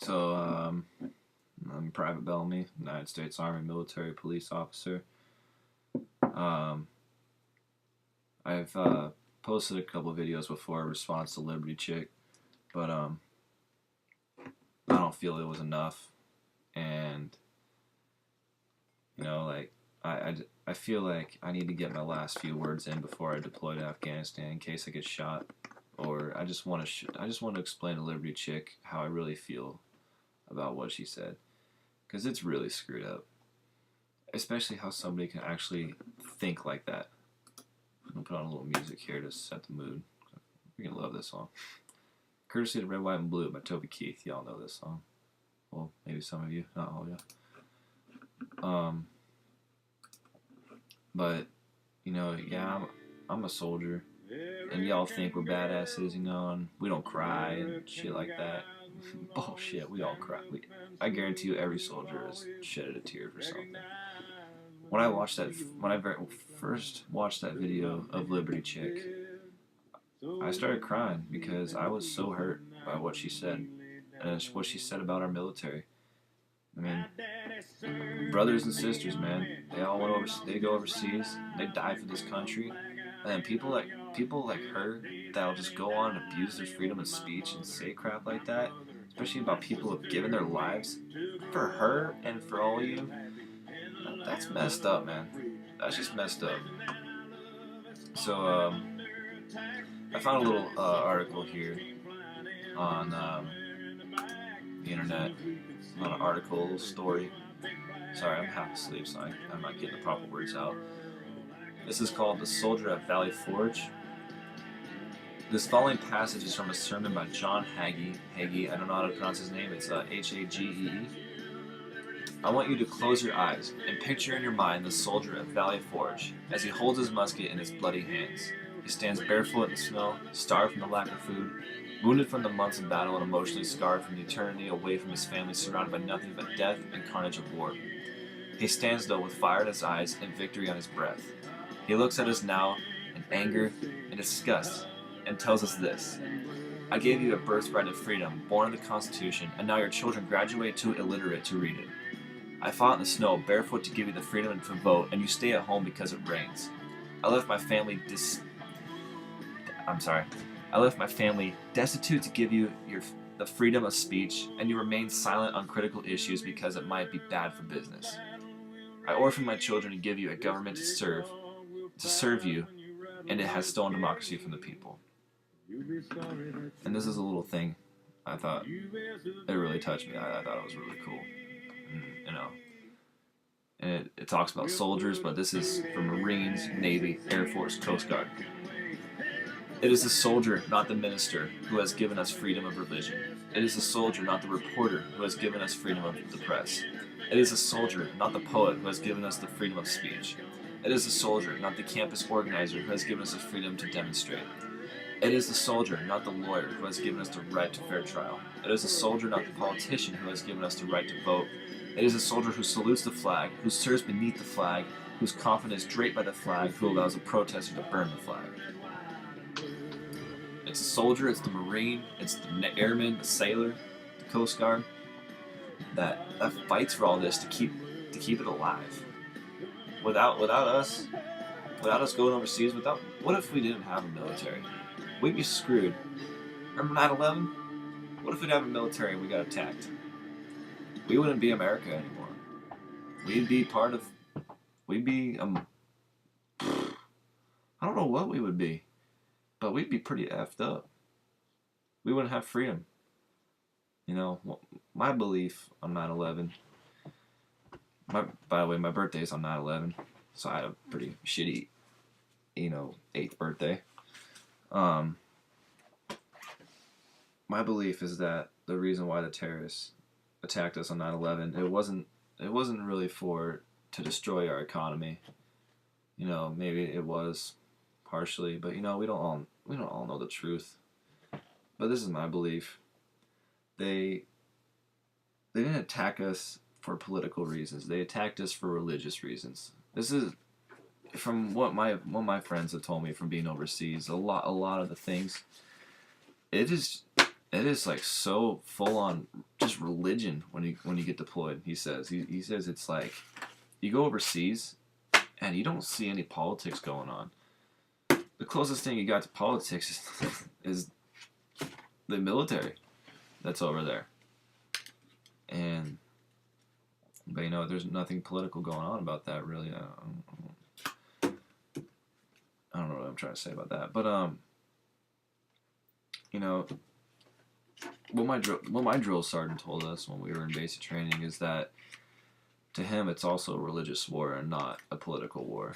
So, I'm Private Bellamy, United States Army military police officer. Um, I've posted a couple videos before in response to Libertychick, but I don't feel it was enough. And, I feel like I need to get my last few words in before I deploy to Afghanistan in case I get shot. Or I just want to explain to Libertychick how I really feel about what she said. Because it's really screwed up. Especially how somebody can actually think like that. I'm going to put on a little music here to set the mood. You're going to love this song. Courtesy of Red, White, and Blue by Toby Keith. Y'all know this song. Well, maybe some of you. Not all of you. But, yeah, I'm a soldier. And y'all think we're badasses, and we don't cry and shit like that. Bullshit, we all cry. I guarantee you every soldier has shedded a tear for something. When I first watched that video of Libertychick, I started crying because I was so hurt by what she said. And what she said about our military. I mean, brothers and sisters, man, they go overseas, they die for this country. And then people like her that'll just go on and abuse their freedom of speech and say crap like that, especially about people who have given their lives for her and for all of you. That's messed up, man. That's just messed up. So I found a little article here on the internet, on an article story. Sorry, I'm half asleep, so I'm not getting the proper words out. This is called "The Soldier at Valley Forge." This following passage is from a sermon by John Hagee. Hagee, I don't know how to pronounce his name. It's Hagee. I want you to close your eyes and picture in your mind the soldier at Valley Forge as he holds his musket in his bloody hands. He stands barefoot in the snow, starved from the lack of food, wounded from the months of battle and emotionally scarred from the eternity away from his family, surrounded by nothing but death and carnage of war. He stands, though, with fire in his eyes and victory on his breath. He looks at us now in anger and disgust and tells us this: I gave you a birthright of freedom, born in the Constitution, and now your children graduate too illiterate to read it. I fought in the snow, barefoot, to give you the freedom to vote, and you stay at home because it rains. I left my family destitute to give you the freedom of speech, and you remain silent on critical issues because it might be bad for business. I orphaned my children to give you a government to serve you, and it has stolen democracy from the people. And this is a little thing I thought it really touched me. I thought it was really cool. And it talks about soldiers, but this is for Marines, Navy, Air Force, Coast Guard. It is the soldier, not the minister, who has given us freedom of religion. It is the soldier, not the reporter, who has given us freedom of the press. It is the soldier, not the poet, who has given us the freedom of speech. It is the soldier, not the campus organizer, who has given us the freedom to demonstrate. It is the soldier, not the lawyer, who has given us the right to fair trial. It is the soldier, not the politician, who has given us the right to vote. It is the soldier who salutes the flag, who serves beneath the flag, whose coffin is draped by the flag, who allows a protester to burn the flag. It's the soldier, it's the Marine, it's the airman, the sailor, the Coast Guard that fights for all this to keep it alive. Without us going overseas, what if we didn't have a military? We'd be screwed. Remember 9/11? What if we'd have a military and we got attacked? We wouldn't be America anymore. We'd be I don't know what we would be, but we'd be pretty effed up. We wouldn't have freedom. My belief on 9/11, by the way, my birthday's on 9/11, so I had a pretty shitty, 8th birthday. My belief is that the reason why the terrorists attacked us on 9/11, it wasn't really to destroy our economy. Maybe it was partially, but we don't all know the truth. But this is my belief. They didn't attack us for political reasons. They attacked us for religious reasons. This is from what my friends have told me from being overseas. A lot of the things, it is like so full on just religion when you get deployed. He says it's like you go overseas and you don't see any politics going on. The closest thing you got to politics is the military that's over there. But you know, there's nothing political going on about that, really. I don't know what I'm trying to say about that. But you know, what my drill sergeant told us when we were in basic training is that to him it's also a religious war and not a political war.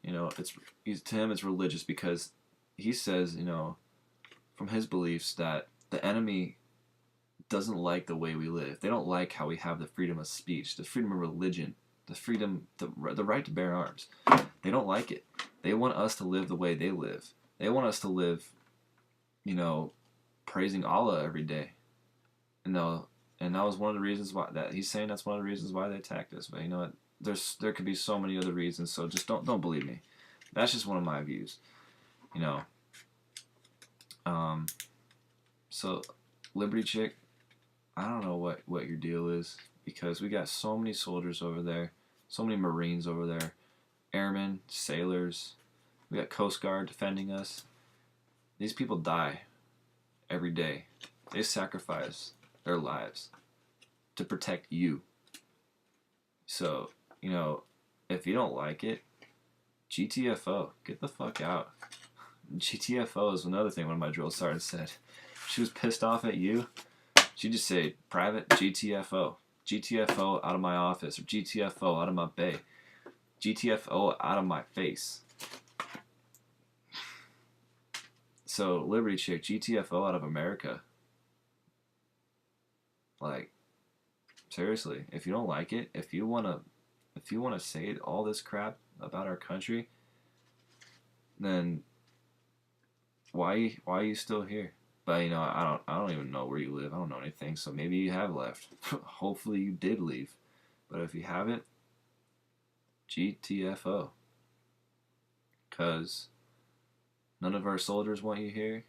You know, to him it's religious because he says, you know, from his beliefs that the enemy doesn't like the way we live. They don't like how we have the freedom of speech, the freedom of religion, the right to bear arms. They don't like it. They want us to live the way they live. They want us to live, you know, praising Allah every day. And that was one of the reasons why that he's saying that's one of the reasons why they attacked us. But you know what? There could be so many other reasons. So just don't believe me. That's just one of my views. You know. So Libertychick, I don't know what your deal is, because we got so many soldiers over there, so many Marines over there, airmen, sailors. We got Coast Guard defending us. These people die every day. They sacrifice their lives to protect you. So, you know, if you don't like it, GTFO, get the fuck out. GTFO is another thing one of my drill sergeants said. If she was pissed off at you, she'd just say, private, GTFO. GTFO out of my office, or GTFO out of my bay. GTFO out of my face. So, Libertychick, GTFO out of America. Like, seriously, if you don't like it, if you wanna say all this crap about our country, then why are you still here? But you know, I don't even know where you live. I don't know anything. So maybe you have left. Hopefully you did leave. But if you haven't, GTFO. Cause none of our soldiers want you here.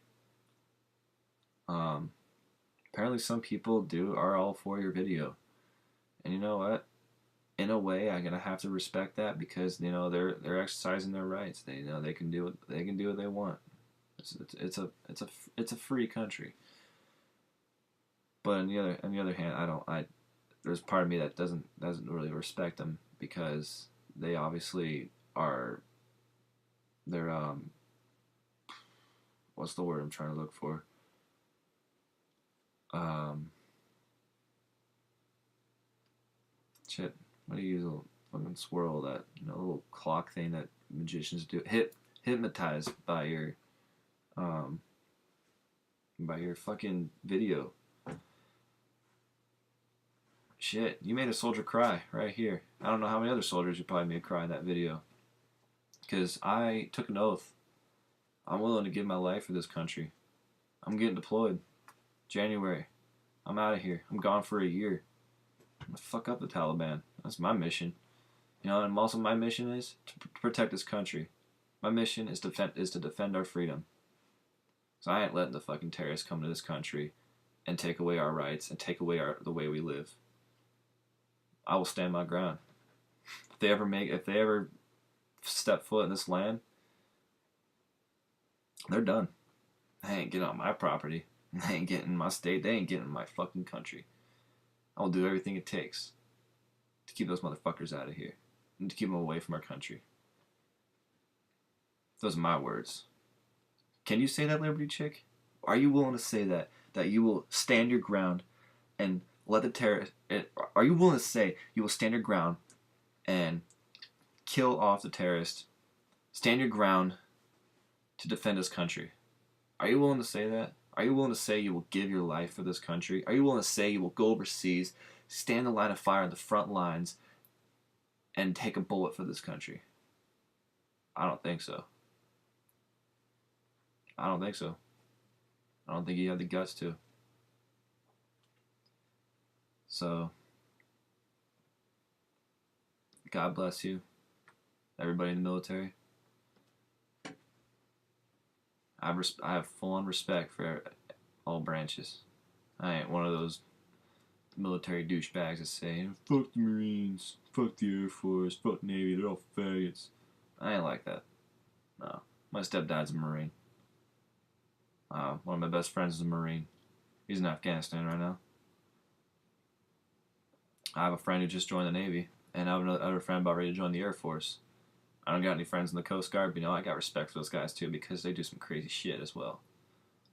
Apparently some people are all for your video. And you know what? In a way, I'm gonna have to respect that, because you know they're exercising their rights. They know they can do what they want. It's a free country. But on the other hand, there's part of me that doesn't really respect them, because they obviously are. They're what's the word I'm trying to look for? Shit. What do you use a fucking swirl, that little clock thing that magicians do? Hypnotized by your fucking video. Shit, you made a soldier cry right here. I don't know how many other soldiers you probably made cry in that video. Because I took an oath. I'm willing to give my life for this country. I'm getting deployed. January. I'm out of here. I'm gone for a year. I'm gonna fuck up the Taliban. That's my mission. You know, and also my mission is to protect this country. My mission is to defend our freedom. So I ain't letting the fucking terrorists come to this country and take away our rights and take away the way we live. I will stand my ground. If they ever step foot in this land, they're done. They ain't getting on my property. They ain't getting in my state. They ain't getting in my fucking country. I will do everything it takes to keep those motherfuckers out of here and to keep them away from our country. Those are my words. Can you say that, Libertychick? Are you willing to say that you will stand your ground and let the terrorists? Are you willing to say you will stand your ground and kill off the terrorists? Stand your ground to defend this country. Are you willing to say that? Are you willing to say you will give your life for this country? Are you willing to say you will go overseas, stand in the line of fire on the front lines, and take a bullet for this country? I don't think so. I don't think so. I don't think you have the guts to. So, God bless you, everybody in the military. I have full-on respect for all branches. I ain't one of those military douchebags that say, fuck the Marines, fuck the Air Force, fuck Navy, they're all faggots. I ain't like that. No. My stepdad's a Marine. One of my best friends is a Marine. He's in Afghanistan right now. I have a friend who just joined the Navy, and I have another friend about ready to join the Air Force. I don't got any friends in the Coast Guard, but I got respect for those guys too because they do some crazy shit as well.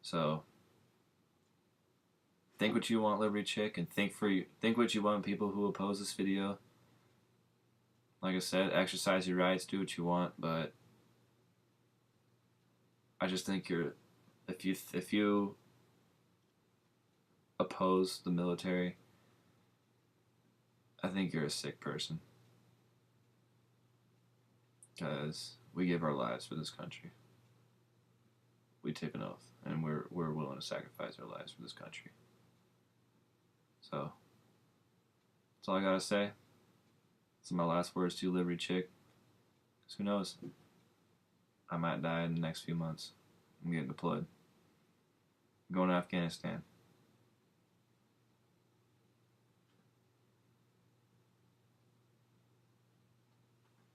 So, think what you want, Libertychick, and think what you want, people who oppose this video. Like I said, exercise your rights, do what you want, but I just think if you oppose the military, I think you're a sick person. Because we give our lives for this country. We take an oath, and we're willing to sacrifice our lives for this country. So, that's all I gotta say. These are my last words to you, Libertychick. Because who knows? I might die in the next few months. I'm getting deployed. I'm going to Afghanistan.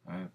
Alright.